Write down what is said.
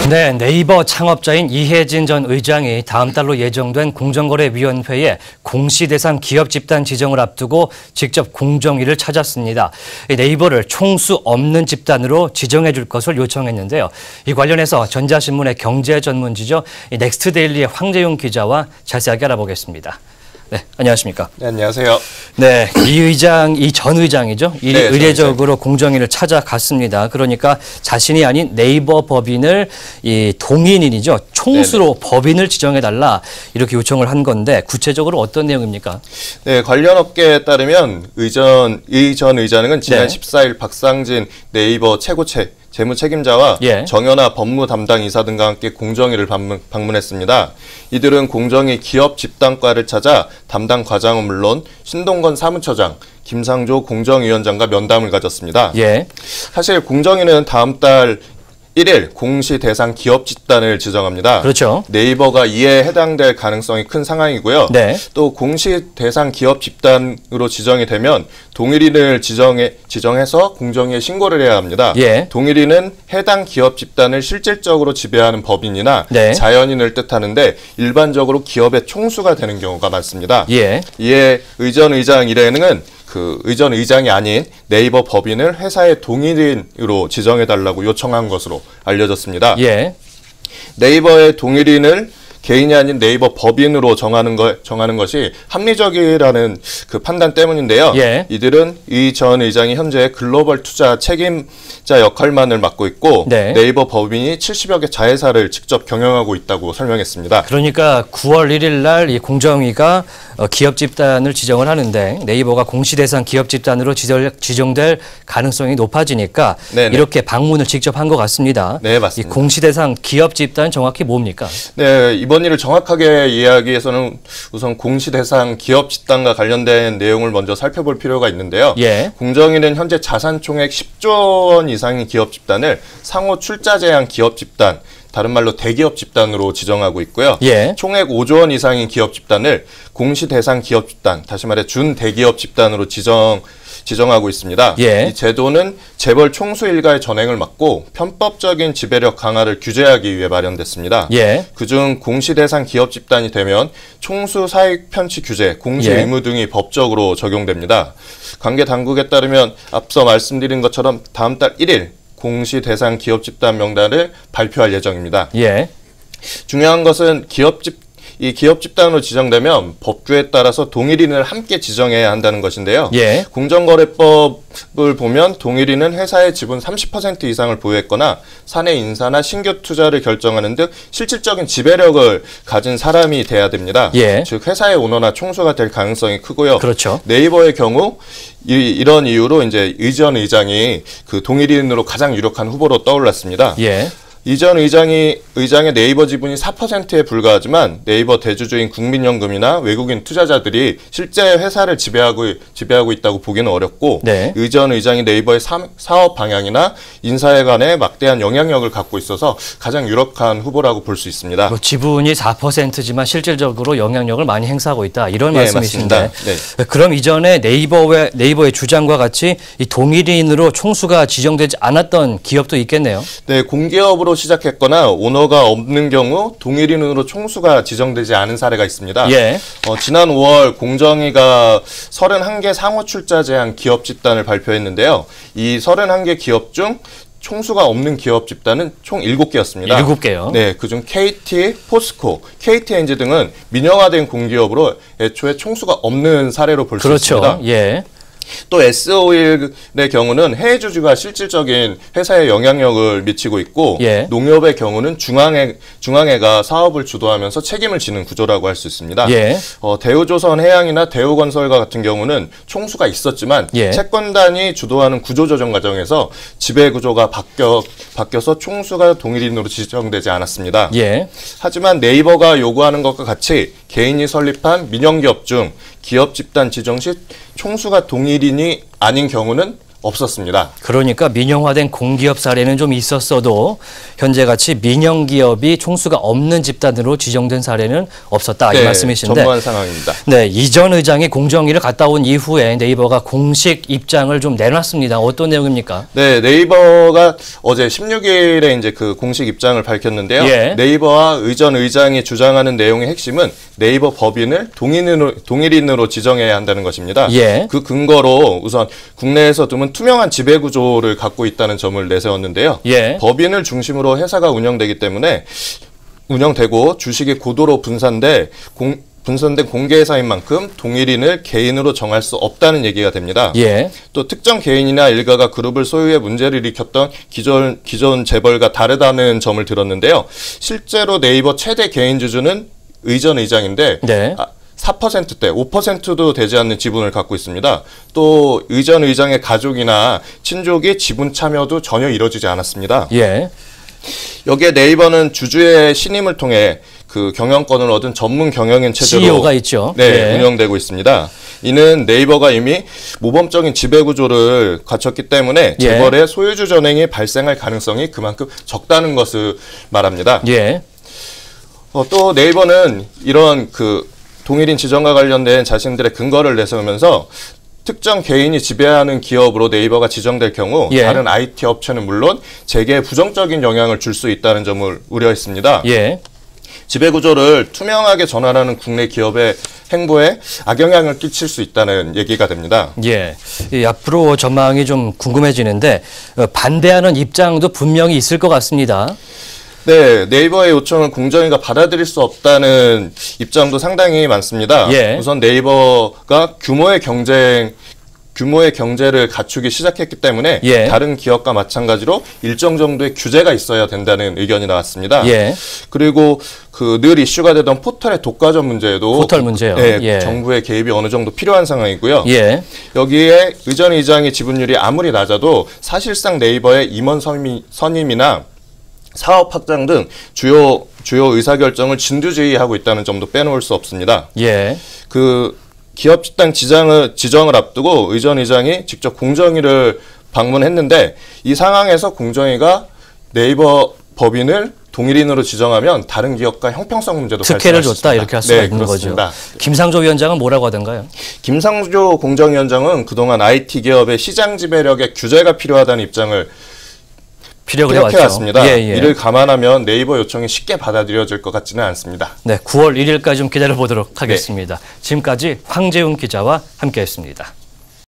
네, 네이버 창업자인 이혜진 전 의장이 다음 달로 예정된 공정거래위원회에 공시대상 기업 집단 지정을 앞두고 직접 공정위를 찾았습니다. 네이버를 총수 없는 집단으로 지정해 줄 것을 요청했는데요. 이 관련해서 전자신문의 경제전문지죠. 넥스트데일리의 황재용 기자와 자세하게 알아보겠습니다. 네, 안녕하십니까? 네, 안녕하세요. 네, 이 전 의장이죠. 의례적으로 공정위를 찾아갔습니다. 그러니까 자신이 아닌 네이버 법인을 이 동인이죠. 총수로 네네. 법인을 지정해달라 이렇게 요청을 한 건데 구체적으로 어떤 내용입니까? 네, 관련 업계에 따르면 이 전 의장은 지난 14일 박상진 네이버 최고 재무 책임자와 정연아 법무 담당 이사 등과 함께 공정위를 방문했습니다. 이들은 공정위 기업 집단과를 찾아 담당 과장은 물론 신동건 사무처장, 김상조 공정위원장과 면담을 가졌습니다. 사실 공정위는 다음 달 1일 공시 대상 기업 집단을 지정합니다. 그렇죠. 네이버가 이에 해당될 가능성이 큰 상황이고요. 또 공시 대상 기업 집단으로 지정이 되면 동일인을 지정해서 공정위에 신고를 해야 합니다. 동일인은 해당 기업 집단을 실질적으로 지배하는 법인이나 자연인을 뜻하는데 일반적으로 기업의 총수가 되는 경우가 많습니다. 이에 의전 의장 일행은 의전 의장이 아닌 네이버 법인을 회사의 동일인으로 지정해달라고 요청한 것으로 알려졌습니다. 네이버의 동일인을 개인이 아닌 네이버 법인으로 정하는 것이 합리적이라는 그 판단 때문인데요. 이들은 이 전 의장이 현재 글로벌 투자 책임자 역할만을 맡고 있고 네이버 법인이 70여 개 자회사를 직접 경영하고 있다고 설명했습니다. 그러니까 9월 1일 날 이 공정위가 기업 집단을 지정을 하는데 네이버가 공시대상 기업 집단으로 지정될 가능성이 높아지니까 이렇게 방문을 직접 한 것 같습니다. 네, 맞습니다. 이 공시대상 기업 집단은 정확히 뭡니까? 네, 이번 일을 정확하게 이해하기 위해서는 우선 공시대상 기업 집단과 관련된 내용을 먼저 살펴볼 필요가 있는데요. 공정위는 현재 자산 총액 10조 원 이상의 기업 집단을 상호 출자 제한 기업 집단, 다른 말로 대기업 집단으로 지정하고 있고요. 총액 5조 원 이상의 기업 집단을 공시대상 기업 집단, 다시 말해 준대기업 집단으로 지정하고 있습니다. 이 제도는 재벌 총수 일가의 전횡을 막고 편법적인 지배력 강화를 규제하기 위해 마련됐습니다. 그중 공시대상 기업 집단이 되면 총수 사익 편취 규제, 공시 의무 등이 법적으로 적용됩니다. 관계 당국에 따르면 앞서 말씀드린 것처럼 다음 달 1일 공시 대상 기업 집단 명단을 발표할 예정입니다. 중요한 것은 이 기업 집단으로 지정되면 법규에 따라서 동일인을 함께 지정해야 한다는 것인데요. 공정거래법을 보면 동일인은 회사의 지분 30% 이상을 보유했거나 사내 인사나 신규 투자를 결정하는 등 실질적인 지배력을 가진 사람이 돼야 됩니다. 즉 회사의 오너나 총수가 될 가능성이 크고요. 네이버의 경우 이런 이유로 이제 의전 의장이 그 동일인으로 가장 유력한 후보로 떠올랐습니다. 이전 의장의 네이버 지분이 4%에 불과하지만 네이버 대주주인 국민연금이나 외국인 투자자들이 실제 회사를 지배하고 있다고 보기는 어렵고 이전 의장이 네이버의 사업 방향이나 인사에 관해 막대한 영향력을 갖고 있어서 가장 유력한 후보라고 볼 수 있습니다. 지분이 4%지만 실질적으로 영향력을 많이 행사하고 있다 이런 말씀이신데 그럼 이전에 네이버의 주장과 같이 이 동일인으로 총수가 지정되지 않았던 기업도 있겠네요. 네, 공기업으로 시작했거나 오너가 없는 경우 동일인으로 총수가 지정되지 않은 사례가 있습니다. 지난 5월 공정위가 31개 상호 출자 제한 기업 집단을 발표했는데요. 이 31개 기업 중 총수가 없는 기업 집단은 총 7개였습니다. 7개요? 네, 그중 KT, 포스코, KTNG 등은 민영화된 공기업으로 애초에 총수가 없는 사례로 볼 수 있습니다. 또 S-오일의 경우는 해외 주주가 실질적인 회사에 영향력을 미치고 있고 농협의 경우는 중앙회가 사업을 주도하면서 책임을 지는 구조라고 할 수 있습니다. 대우조선해양이나 대우건설과 같은 경우는 총수가 있었지만 채권단이 주도하는 구조조정 과정에서 지배구조가 바뀌어서 총수가 동일인으로 지정되지 않았습니다. 하지만 네이버가 요구하는 것과 같이 개인이 설립한 민영기업 중 기업 집단 지정 시 총수가 동일인이 아닌 경우는 없었습니다. 그러니까 민영화된 공기업 사례는 좀 있었어도 현재같이 민영기업이 총수가 없는 집단으로 지정된 사례는 없었다 이 말씀이신데 전무한 상황입니다. 네, 이 전 의장이 공정위를 갔다 온 이후에 네이버가 공식 입장을 좀 내놨습니다. 어떤 내용입니까? 네, 네이버가 어제 16일에 이제 그 공식 입장을 밝혔는데요. 예. 네이버와 의전 의장이 주장하는 내용의 핵심은 네이버 법인을 동일인으로 지정해야 한다는 것입니다. 예. 그 근거로 우선 국내에서 드문 투명한 지배 구조를 갖고 있다는 점을 내세웠는데요. 예. 법인을 중심으로 회사가 운영되기 때문에 운영되고 주식이 고도로 분산된 공개회사인 만큼 동일인을 개인으로 정할 수 없다는 얘기가 됩니다. 예. 또 특정 개인이나 일가가 그룹을 소유해 문제를 일으켰던 기존 재벌과 다르다는 점을 들었는데요. 실제로 네이버 최대 개인 주주는 의전 의장인데 네. 4%대, 5%도 되지 않는 지분을 갖고 있습니다. 또 의전 의장의 가족이나 친족이 지분 참여도 전혀 이루어지지 않았습니다. 예. 여기에 네이버는 주주의 신임을 통해 그 경영권을 얻은 전문 경영인 체제로 CEO가 있죠. 네, 예. 운영되고 있습니다. 이는 네이버가 이미 모범적인 지배 구조를 갖췄기 때문에 예. 재벌의 소유주 전횡이 발생할 가능성이 그만큼 적다는 것을 말합니다. 예. 또 네이버는 이런 그 동일인 지정과 관련된 자신들의 근거를 내세우면서 특정 개인이 지배하는 기업으로 네이버가 지정될 경우 예. 다른 IT 업체는 물론 재계에 부정적인 영향을 줄 수 있다는 점을 우려했습니다. 예. 지배 구조를 투명하게 전환하는 국내 기업의 행보에 악영향을 끼칠 수 있다는 얘기가 됩니다. 예. 이 앞으로 전망이 좀 궁금해지는데 반대하는 입장도 분명히 있을 것 같습니다. 네, 네이버의 요청을 공정위가 받아들일 수 없다는 입장도 상당히 많습니다. 예. 우선 네이버가 규모의 경제를 갖추기 시작했기 때문에 예. 다른 기업과 마찬가지로 일정 정도의 규제가 있어야 된다는 의견이 나왔습니다. 예. 그리고 그 늘 이슈가 되던 포털의 독과점 문제에도 포털 문제요. 네, 예. 정부의 개입이 어느 정도 필요한 상황이고요. 예. 여기에 의전 의장의 지분율이 아무리 낮아도 사실상 네이버의 임원 선임이나 사업 확장 등 주요 의사결정을 진두지휘하고 있다는 점도 빼놓을 수 없습니다. 예. 그 기업 집단 지정을 앞두고 의전 의장이 직접 공정위를 방문했는데 이 상황에서 공정위가 네이버 법인을 동일인으로 지정하면 다른 기업과 형평성 문제도 특혜를 줬다 이렇게 할 수가 있는 그렇습니다. 거죠. 김상조 위원장은 뭐라고 하던가요? 김상조 공정위원장은 그동안 IT 기업의 시장 지배력에 규제가 필요하다는 입장을 피력해왔습니다. 예, 예. 이를 감안하면 네이버 요청이 쉽게 받아들여질 것 같지는 않습니다. 네, 9월 1일까지 좀 기다려보도록 하겠습니다. 네. 지금까지 황재훈 기자와 함께했습니다.